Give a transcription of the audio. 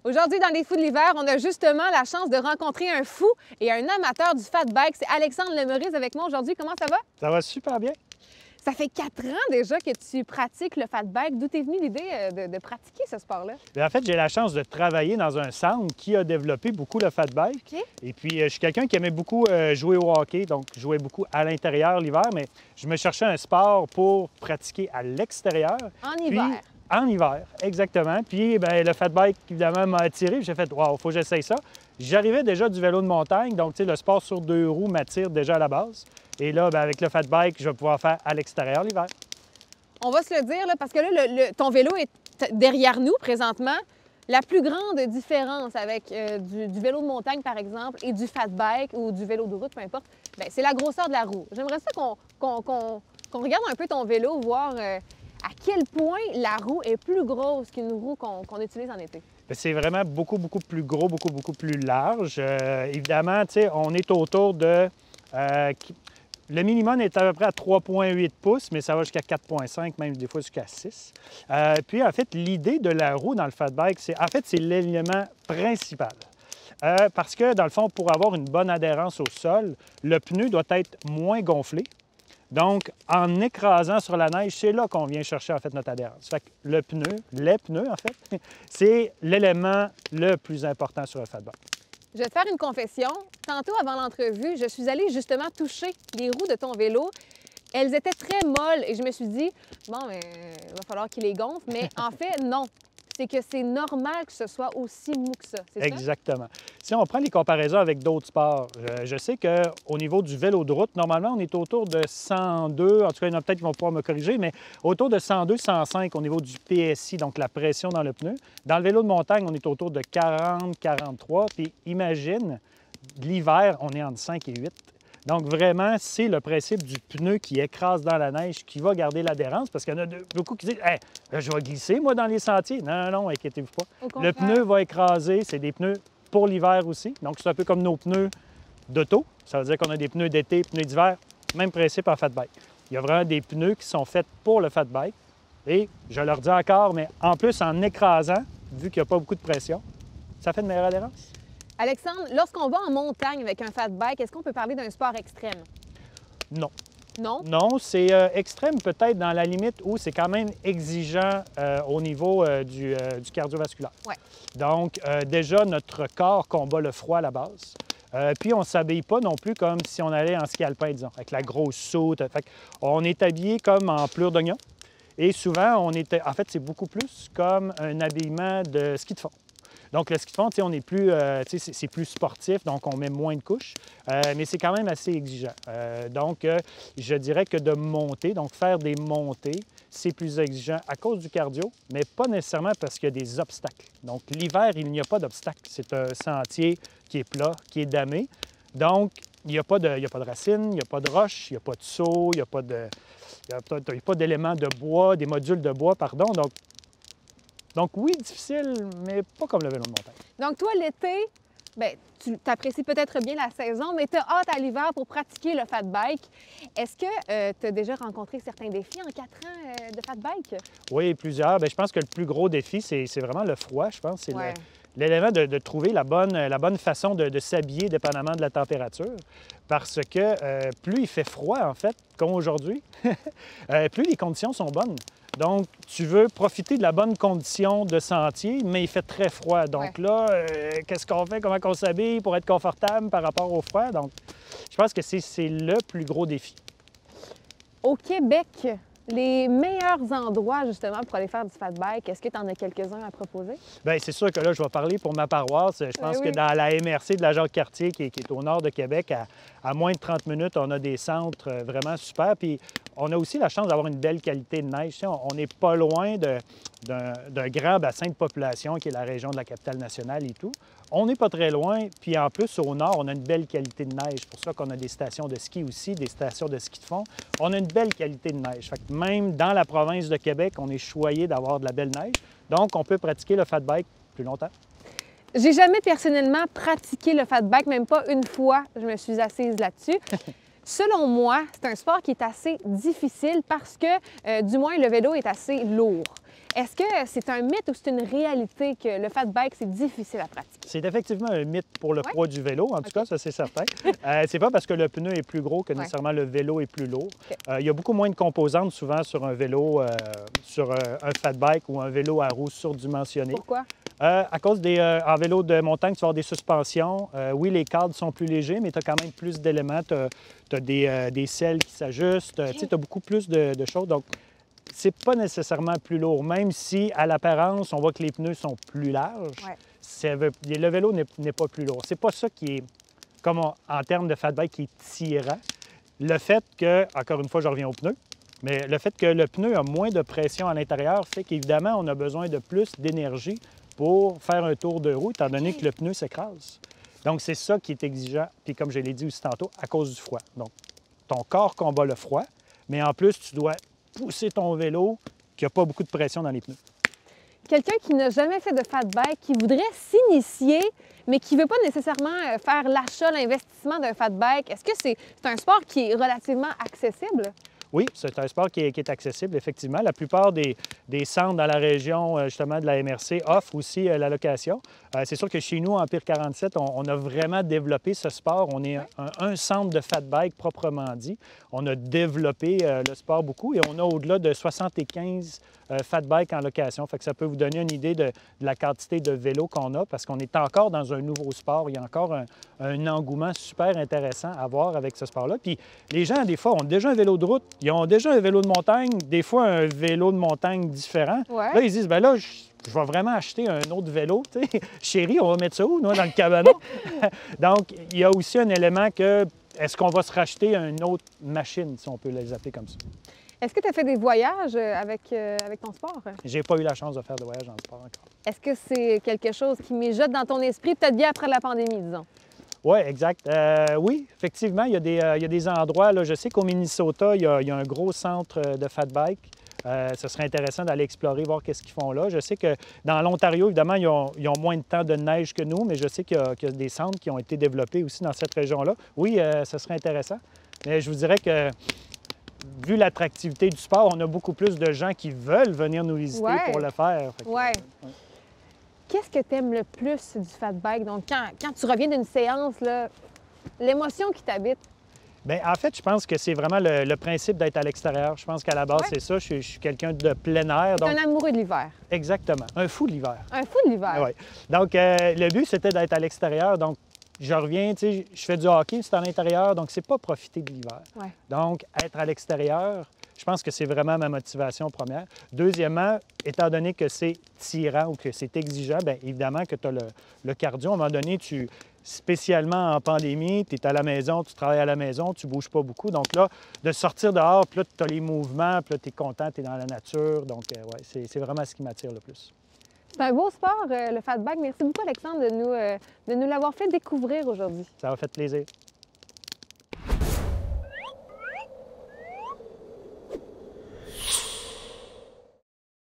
Aujourd'hui, dans les fous de l'hiver, on a justement la chance de rencontrer un fou et un amateur du fat bike. C'est Alexandre Lemerise avec moi aujourd'hui. Comment ça va? Ça va super bien. Ça fait 4 ans déjà que tu pratiques le fat bike. D'où t'es venue l'idée de pratiquer ce sport-là? Bien, en fait, j'ai la chance de travailler dans un centre qui a développé beaucoup le fat bike. OK. Et puis, je suis quelqu'un qui aimait beaucoup jouer au hockey, donc je jouais beaucoup à l'intérieur l'hiver, mais je me cherchais un sport pour pratiquer à l'extérieur. En Puis, hiver. en hiver, exactement. Puis, bien, le fat bike, évidemment, m'a attiré. J'ai fait, waouh, il faut que j'essaye ça. J'arrivais déjà du vélo de montagne, donc, tu sais, le sport sur 2 roues m'attire déjà à la base. Et là, bien, avec le fat bike, je vais pouvoir faire à l'extérieur l'hiver. On va se le dire, là, parce que là, ton vélo est derrière nous présentement. La plus grande différence avec du vélo de montagne, par exemple, et du fat bike ou du vélo de route, peu importe, bien, c'est la grosseur de la roue. J'aimerais ça qu'on regarde un peu ton vélo, voir à quel point la roue est plus grosse qu'une roue qu'on utilise en été. C'est vraiment beaucoup plus gros, beaucoup plus large. Évidemment, tu sais, on est autour de... le minimum est à peu près à 3,8 pouces, mais ça va jusqu'à 4,5, même des fois jusqu'à 6. Puis, en fait, l'idée de la roue dans le fat bike, c'est l'élément principal. Parce que, dans le fond, pour avoir une bonne adhérence au sol, le pneu doit être moins gonflé. Donc, en écrasant sur la neige, c'est là qu'on vient chercher, en fait, notre adhérence. Fait que le pneu, les pneus, en fait, c'est l'élément le plus important sur le fat bike. Je vais te faire une confession. Tantôt, avant l'entrevue, je suis allée justement toucher les roues de ton vélo. Elles étaient très molles et je me suis dit, bon, il va falloir qu'il les gonfle. Mais en fait, non. C'est que c'est normal que ce soit aussi mou que ça, c'est ça? Exactement. Si on prend les comparaisons avec d'autres sports, je sais qu'au niveau du vélo de route, normalement, on est autour de 102, en tout cas, il y en a peut-être qui vont pouvoir me corriger, mais autour de 102, 105 au niveau du PSI, donc la pression dans le pneu. Dans le vélo de montagne, on est autour de 40, 43. Puis imagine, l'hiver, on est entre 5 et 8. Donc, vraiment, c'est le principe du pneu qui écrase dans la neige qui va garder l'adhérence parce qu'il y en a beaucoup qui disent hey, je vais glisser, moi, dans les sentiers. Non, non, inquiétez-vous pas. Le pneu va écraser. C'est des pneus pour l'hiver aussi. Donc, c'est un peu comme nos pneus d'auto. Ça veut dire qu'on a des pneus d'été, pneus d'hiver. Même principe en fat bike. Il y a vraiment des pneus qui sont faits pour le fat bike. Et je leur dis encore, mais en plus, en écrasant, vu qu'il n'y a pas beaucoup de pression, ça fait une meilleure adhérence. Alexandre, lorsqu'on va en montagne avec un fat bike, est-ce qu'on peut parler d'un sport extrême? Non. Non? Non, c'est extrême peut-être dans la limite où c'est quand même exigeant au niveau du cardiovasculaire. Ouais. Donc, déjà, notre corps combat le froid à la base. Puis, on ne s'habille pas non plus comme si on allait en ski alpin, disons, avec la grosse soute. On est habillé comme en pelure d'oignon. Et souvent, en fait, c'est beaucoup plus comme un habillement de ski de fond. Donc, le ski de fond, on est plus, c'est plus sportif, donc on met moins de couches, mais c'est quand même assez exigeant. Donc, je dirais que de monter, donc faire des montées, c'est plus exigeant à cause du cardio, mais pas nécessairement parce qu'il y a des obstacles. Donc, l'hiver, il n'y a pas d'obstacles. C'est un sentier qui est plat, qui est damé. Donc, il n'y a pas de racines, il n'y a pas de roches, il n'y a pas de sauts, il n'y a pas d'éléments de bois, des modules de bois, pardon. Donc, oui, difficile, mais pas comme le vélo de montagne. Donc, toi, l'été, bien, tu apprécies peut-être bien la saison, mais tu as hâte à l'hiver pour pratiquer le fat bike. Est-ce que tu as déjà rencontré certains défis en 4 ans de fat bike? Oui, plusieurs. Bien, je pense que le plus gros défi, c'est vraiment le froid, je pense. C'est ouais. l'élément de trouver la bonne façon de s'habiller dépendamment de la température. Parce que plus il fait froid, en fait, comme aujourd'hui, plus les conditions sont bonnes. Donc, tu veux profiter de la bonne condition de sentier, mais il fait très froid. Donc là, qu'est-ce qu'on fait? Comment on s'habille pour être confortable par rapport au froid? Donc, je pense que c'est le plus gros défi. Au Québec, les meilleurs endroits, justement, pour aller faire du fat bike, est-ce que tu en as quelques-uns à proposer? Bien, c'est sûr que là, je vais parler pour ma paroisse. Je pense que dans la MRC de la Jacques-Cartier, qui est au nord de Québec, à moins de 30 minutes, on a des centres vraiment super. Puis, on a aussi la chance d'avoir une belle qualité de neige. On n'est pas loin d'un grand bassin de population qui est la région de la Capitale-Nationale et tout. On n'est pas très loin. Puis en plus, au nord, on a une belle qualité de neige. C'est pour ça qu'on a des stations de ski aussi, des stations de ski de fond. On a une belle qualité de neige. Fait que même dans la province de Québec, on est choyé d'avoir de la belle neige. Donc, on peut pratiquer le fat bike plus longtemps. J'ai jamais personnellement pratiqué le fat bike, même pas une fois. Je me suis assise là-dessus. Selon moi, c'est un sport qui est assez difficile parce que, du moins, le vélo est assez lourd. Est-ce que c'est un mythe ou c'est une réalité que le fat bike, c'est difficile à pratiquer? C'est effectivement un mythe pour le poids du vélo, en tout cas, ça c'est certain. C'est pas parce que le pneu est plus gros que nécessairement le vélo est plus lourd. Il y a beaucoup moins de composantes souvent sur un vélo, sur un fat bike ou un vélo à roues surdimensionnées. Pourquoi? À cause en vélo de montagne, tu vas avoir des suspensions. Oui, les cadres sont plus légers, mais tu as quand même plus d'éléments. Tu as des selles qui s'ajustent. Tu as beaucoup plus de choses. Donc, c'est pas nécessairement plus lourd, même si, à l'apparence, on voit que les pneus sont plus larges. Le vélo n'est pas plus lourd. C'est pas ça qui est, comme en termes de fat bike, qui est tirant. Le fait que, encore une fois, je reviens aux pneus, mais le fait que le pneu a moins de pression à l'intérieur fait qu'évidemment, on a besoin de plus d'énergie pour faire un tour de roue, étant donné que le pneu s'écrase. Donc, c'est ça qui est exigeant, puis comme je l'ai dit aussi tantôt, à cause du froid. Donc, ton corps combat le froid, mais en plus, tu dois pousser ton vélo qui n'a pas beaucoup de pression dans les pneus. Quelqu'un qui n'a jamais fait de fat bike, qui voudrait s'initier, mais qui ne veut pas nécessairement faire l'achat, l'investissement d'un fat bike, est-ce que c'est un sport qui est relativement accessible? Oui, c'est un sport qui est accessible, effectivement. La plupart des centres dans la région, justement, de la MRC offrent aussi la location. C'est sûr que chez nous, en Empire 47, on a vraiment développé ce sport. On est un centre de fat bike proprement dit. On a développé le sport beaucoup et on a au-delà de 75 fat bike en location. Fait que ça peut vous donner une idée de la quantité de vélos qu'on a parce qu'on est encore dans un nouveau sport. Il y a encore un engouement super intéressant à voir avec ce sport-là. Puis les gens, des fois, ont déjà un vélo de route, ils ont déjà un vélo de montagne, des fois un vélo de montagne différent. Là, ils disent, bien là, je vais vraiment acheter un autre vélo. T'sais. Chérie, on va mettre ça où, nous, dans le cabanon? Donc, il y a aussi un élément que, est-ce qu'on va se racheter une autre machine, si on peut les appeler comme ça? Est-ce que tu as fait des voyages avec ton sport? J'ai pas eu la chance de faire de voyage dans le sport encore. Est-ce que c'est quelque chose qui mijote dans ton esprit, peut-être bien après la pandémie, disons? Oui, exact. Oui, effectivement, il y a des endroits, là, je sais qu'au Minnesota, il y a un gros centre de fat bike. Ce serait intéressant d'aller explorer, voir qu'est-ce qu'ils font là. Je sais que dans l'Ontario, évidemment, ils ont moins de temps de neige que nous, mais je sais qu'il y a des centres qui ont été développés aussi dans cette région-là. Oui, ce serait intéressant. Mais je vous dirais que, vu l'attractivité du sport, on a beaucoup plus de gens qui veulent venir nous visiter pour le faire. Qu'est-ce que tu aimes le plus du fat bike? Donc, quand tu reviens d'une séance, l'émotion qui t'habite? Bien, en fait, je pense que c'est vraiment le principe d'être à l'extérieur. Je pense qu'à la base, c'est ça. Je suis quelqu'un de plein air. Donc... un amoureux de l'hiver. Exactement. Un fou de l'hiver. Un fou de l'hiver. Oui. Donc, le but, c'était d'être à l'extérieur. Donc, je reviens, tu sais, je fais du hockey, c'est à l'intérieur, donc c'est pas profiter de l'hiver. Donc, être à l'extérieur, je pense que c'est vraiment ma motivation première. Deuxièmement, étant donné que c'est tirant ou que c'est exigeant, bien évidemment que tu as le cardio. À un moment donné, spécialement en pandémie, tu es à la maison, tu travailles à la maison, tu bouges pas beaucoup. Donc là, de sortir dehors, puis là, tu as les mouvements, puis là, tu es content, tu es dans la nature. Donc, c'est vraiment ce qui m'attire le plus. C'est un beau sport, le fat bike. Merci beaucoup, Alexandre, de nous l'avoir fait découvrir aujourd'hui. Ça m'a fait plaisir.